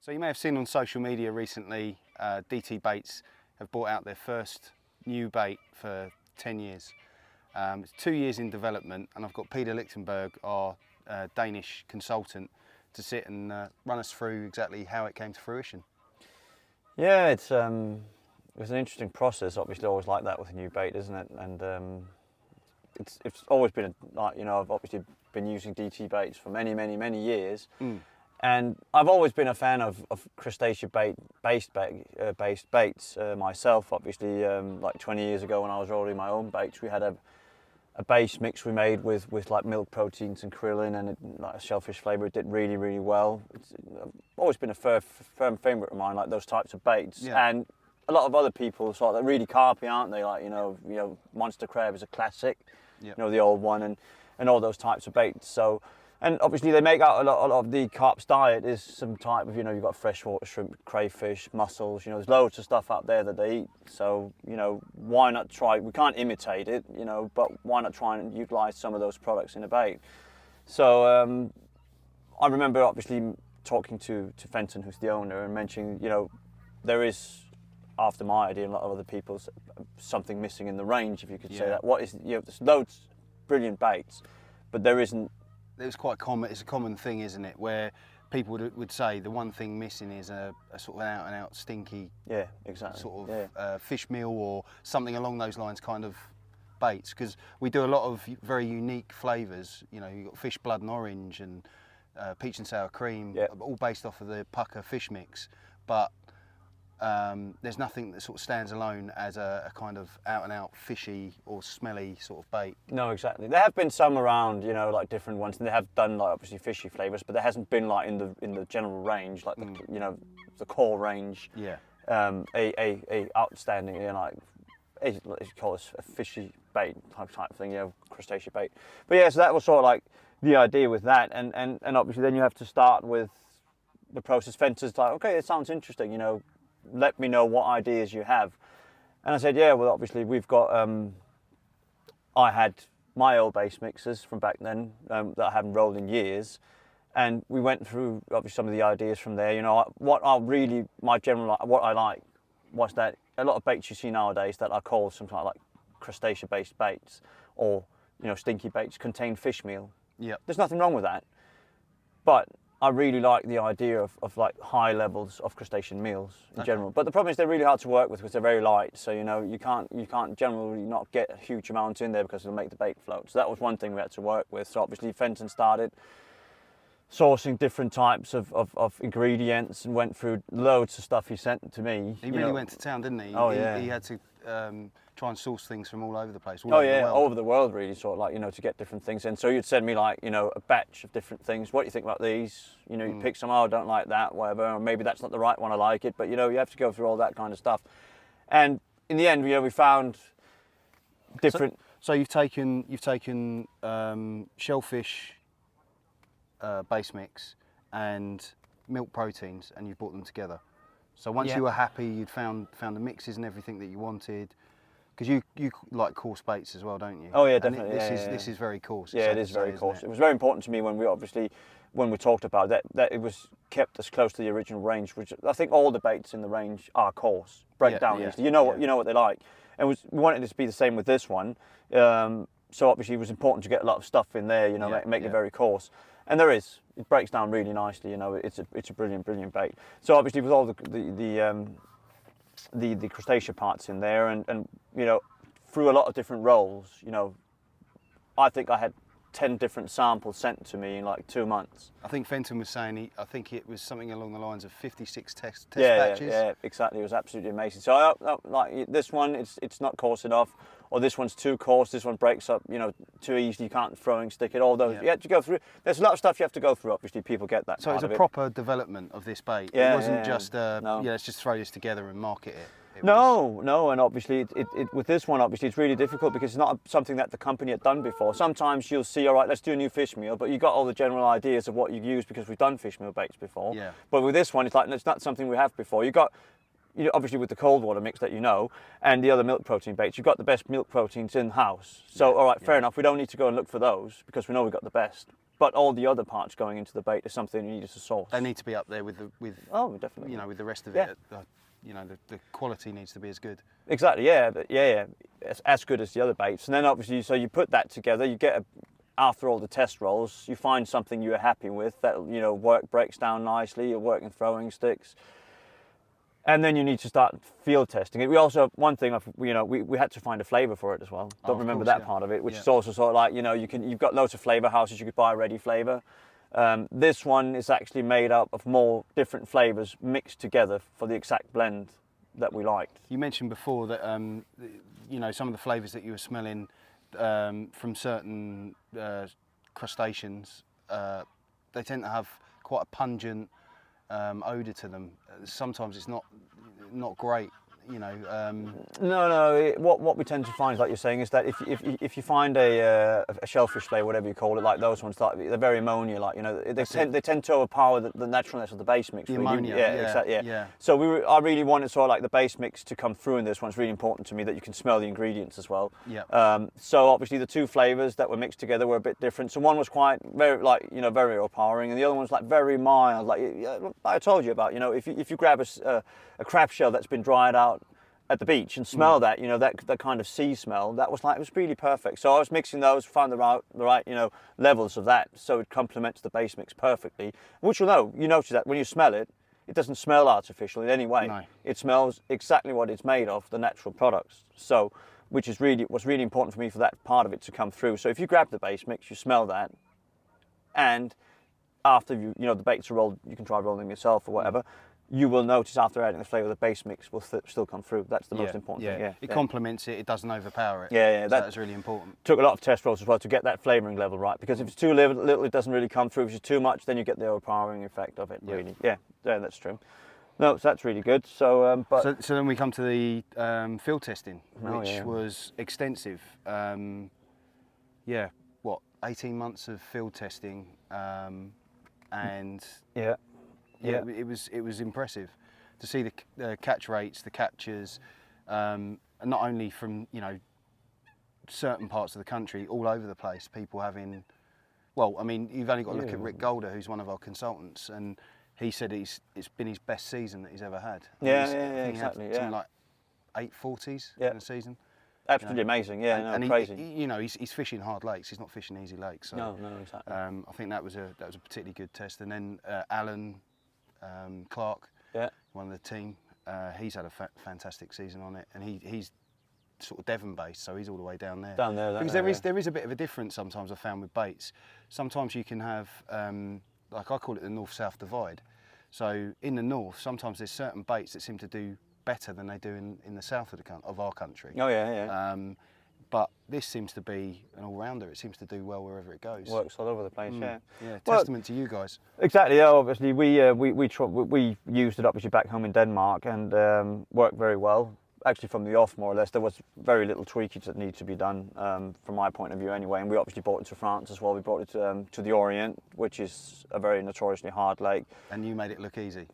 So you may have seen on social media recently, DT Baits have brought out their first new bait for 10 years. It's 2 years in development, and I've got Peder Litchtenberg, our Danish consultant, to sit and run us through exactly how it came to fruition. Yeah, it was an interesting process. Obviously, always like that with a new bait, isn't it? And it's always been I've obviously been using DT baits for many years. And I've always been a fan of Crustazia based baits myself. Obviously, like 20 years ago when I was rolling my own baits, we had a base mix we made with like milk proteins and krillin and like a shellfish flavour. It did really well. It's always been a firm favourite of mine, like those types of baits. Yeah. And a lot of other people sort of, they're really carpy, aren't they? Like Monster Crab is a classic. Yep. The old one and all those types of baits. So. And obviously they make out a lot of the carp's diet is some type of, you've got freshwater shrimp, crayfish, mussels, there's loads of stuff out there that they eat. So, why not try, we can't imitate it, but why not try and utilise some of those products in a bait? So I remember obviously talking to Fenton, who's the owner, and mentioning, there is, after my idea and a lot of other people's, something missing in the range, if you could say that. What is, there's loads brilliant baits, but there isn't. It's quite common. It's a common thing, isn't it? Where people would say the one thing missing is a sort of an out-and-out stinky, sort of fish meal or something along those lines, kind of baits. Because we do a lot of very unique flavours. You've got fish blood and orange and peach and sour cream, all based off of the pucker fish mix. But there's nothing that sort of stands alone as a kind of out-and-out fishy or smelly sort of bait. No, exactly. There have been some around, like different ones, and they have done like obviously fishy flavours, but there hasn't been like in the general range, like the core range. Yeah. A outstanding, you call it a fishy bait type thing, Crustacea bait. But yeah, so that was sort of like the idea with that, and obviously then you have to start with the process. Fenton's like, okay, it sounds interesting, let me know what ideas you have. And I said, yeah, well, obviously we've got, I had my old base mixers from back then that I haven't rolled in years. And we went through obviously some of the ideas from there. What I like was that a lot of baits you see nowadays that I call something like Crustacea based baits or, stinky baits contain fish meal. Yeah. There's nothing wrong with that. But I really like the idea of like high levels of crustacean meals in general. But the problem is they're really hard to work with because they're very light. So you can't generally not get a huge amount in there because it'll make the bait float. So that was one thing we had to work with. So obviously Fenton started sourcing different types of ingredients and went through loads of stuff he sent to me. He really went to town, didn't he? Oh, He had to try and source things from all over the place. All over the world really, sort of like, to get different things in. So you'd send me like, a batch of different things. What do you think about these? You pick some, I don't like that, whatever, or maybe that's not the right one, I like it. But, you have to go through all that kind of stuff. And in the end, we found different... So you've taken shellfish base mix and milk proteins and you've brought them together. So once you were happy, you'd found the mixes and everything that you wanted. Because you like coarse baits as well, don't you? Oh yeah, definitely. And this is very coarse. Yeah, it is very coarse. It was very important to me when we talked about that it was kept as close to the original range, which I think all the baits in the range are coarse, break down easily. You know what they like, and we wanted it to be the same with this one. So obviously it was important to get a lot of stuff in there, make it very coarse, and there is. It breaks down really nicely. It's a brilliant bait. So obviously with all the Crustacea parts in there and through a lot of different rolls, I think I had 10 different samples sent to me in like 2 months. I think Fenton was saying I think it was something along the lines of 56 test batches. Yeah, exactly. It was absolutely amazing. So I like this one, it's not coarse enough, or this one's too coarse, this one breaks up, too easily, you can't throwing stick it, all those. You have to go through, there's a lot of stuff you have to go through, obviously, people get that. So it's a proper development of this bait. It wasn't just, let's just throw this together and market it. No, and obviously with this one, obviously it's really difficult because it's not something that the company had done before. Sometimes you'll see, all right, let's do a new fish meal, but you've got all the general ideas of what you use because we've done fish meal baits before. Yeah. But with this one, it's like, it's not something we have before. You've got, obviously with the cold water mix that and the other milk protein baits, you've got the best milk proteins in-house. So, all right, fair enough, we don't need to go and look for those because we know we've got the best. but all the other parts going into the bait is something you need as a source. They need to be up there with oh, definitely. You know, with the rest of it. You know, the quality needs to be as good. Exactly, yeah, as good as the other baits. And then obviously, so you put that together, you get after all the test rolls, you find something you're happy with that, you know, breaks down nicely. You're working throwing sticks. And then you need to start field testing it. We also, one thing, you know, we had to find a flavour for it as well. Don't remember that part of it, which is also sort of like, you know, you've got loads of flavour houses, you could buy a ready flavour. This one is actually made up of more different flavours mixed together for the exact blend that we liked. You mentioned before that, you know, some of the flavours that you were smelling from certain crustaceans, they tend to have quite a pungent odour to them. Sometimes it's not great, you know. No. What we tend to find, like you're saying, is that if you find a shellfish flavour, whatever you call it, like those ones, like they're very ammonia, like, you know, they tend to overpower the naturalness of the base mix. The really. ammonia, Exactly. So I really wanted sort of like the base mix to come through in this one. It's really important to me that you can smell the ingredients as well. Yeah. So obviously the two flavours that were mixed together were a bit different. So one was quite very, like, you know, very overpowering, and the other one was like very mild. Like I told you about, you know, if you grab a crab shell that's been dried out at the beach and smell that, you know, that kind of sea smell, it was really perfect. So I was mixing those, found the right you know, levels of that, so it complements the base mix perfectly. Which you notice that when you smell it, it doesn't smell artificial in any way. No. It smells exactly what it's made of, the natural products. So, which was really important for me for that part of it to come through. So if you grab the base mix, you smell that, and after you know the baits are rolled, you can try rolling them yourself or whatever. You will notice after adding the flavour, the base mix will still come through. That's the most important thing. Yeah, it complements it. It doesn't overpower it. Yeah. So that's really important. Took a lot of test rolls as well to get that flavouring level right. Because if it's too little, it doesn't really come through. If it's too much, then you get the overpowering effect of it. Really. Yeah, that's true. No, so that's really good. So, so then we come to the field testing, which was extensive. 18 months of field testing, and it was impressive to see the catch rates, the captures, and not only from, you know, certain parts of the country, all over the place. People having, well, I mean, you've only got to look at Rick Golder, who's one of our consultants, and he said it's been his best season that he's ever had. Exactly. Something like 840s in a season. Absolutely amazing, and crazy. You know, he's fishing hard lakes. He's not fishing easy lakes. So, no, exactly. I think that was a particularly good test. And then Alan Clark, one of the team, he's had a fantastic season on it, and he's sort of Devon based, so he's all the way down there. Because there is a bit of a difference sometimes, I've found, with baits. Sometimes you can have, like I call it, the north-south divide. So in the north, sometimes there's certain baits that seem to do better than they do in the south of our country. But this seems to be an all-rounder. It seems to do well wherever it goes. Works all over the place, Testament to you guys. Exactly. Yeah, obviously we used it obviously back home in Denmark, and worked very well. Actually, from the off, more or less, there was very little tweakage that needed to be done from my point of view, anyway. And we obviously brought it to France as well. We brought it to the Orient, which is a very notoriously hard lake. And you made it look easy.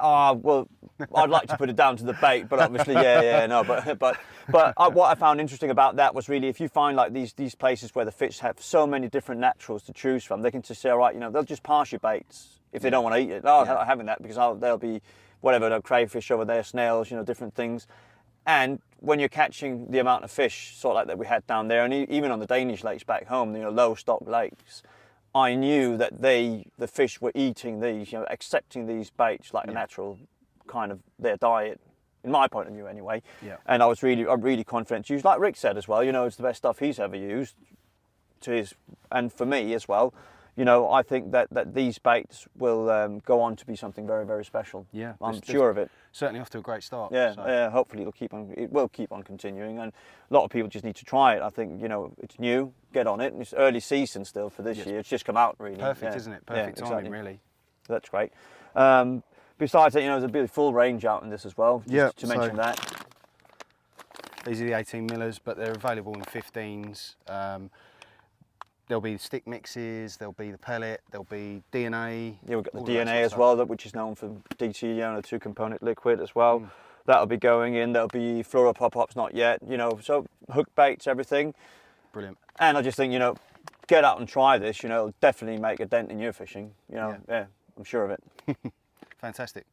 Well, I'd like to put it down to the bait, but obviously, But what I found interesting about that was really, if you find like these places where the fish have so many different naturals to choose from, they can just say, all right, you know, they'll just pass your baits if they don't want to eat it. I'm not having that, because they'll be whatever, crayfish over there, snails, you know, different things. And when you're catching the amount of fish, sort of like that we had down there, and even on the Danish lakes back home, you know, low stock lakes, I knew that the fish were eating these, you know, accepting these baits like a natural kind of their diet, in my point of view anyway. Yeah. And I'm really confident to use, like Rick said as well, you know, it's the best stuff he's ever used and for me as well. You know, I think that these baits will go on to be something very, very special. Yeah, I'm sure of it. Certainly off to a great start. Yeah, hopefully it will keep on continuing, and a lot of people just need to try it. I think, you know, it's new, get on it, and it's early season still for this year. It's just come out, really. Perfect, isn't it? Perfect timing, really. That's great. Besides that, you know, there's a bit of full range out in this as well. Just to mention that. These are the 18 millers, but they're available in 15s. There'll be stick mixes, there'll be the pellet, there'll be DNA. Yeah, we've got the DNA as well, which is known for DT, you know, the 2-component liquid as well. That'll be going in. There'll be fluoro pop-ups, not yet, you know, so hook baits, everything. Brilliant. And I just think, you know, get out and try this, you know, it'll definitely make a dent in your fishing. You know, yeah I'm sure of it. Fantastic.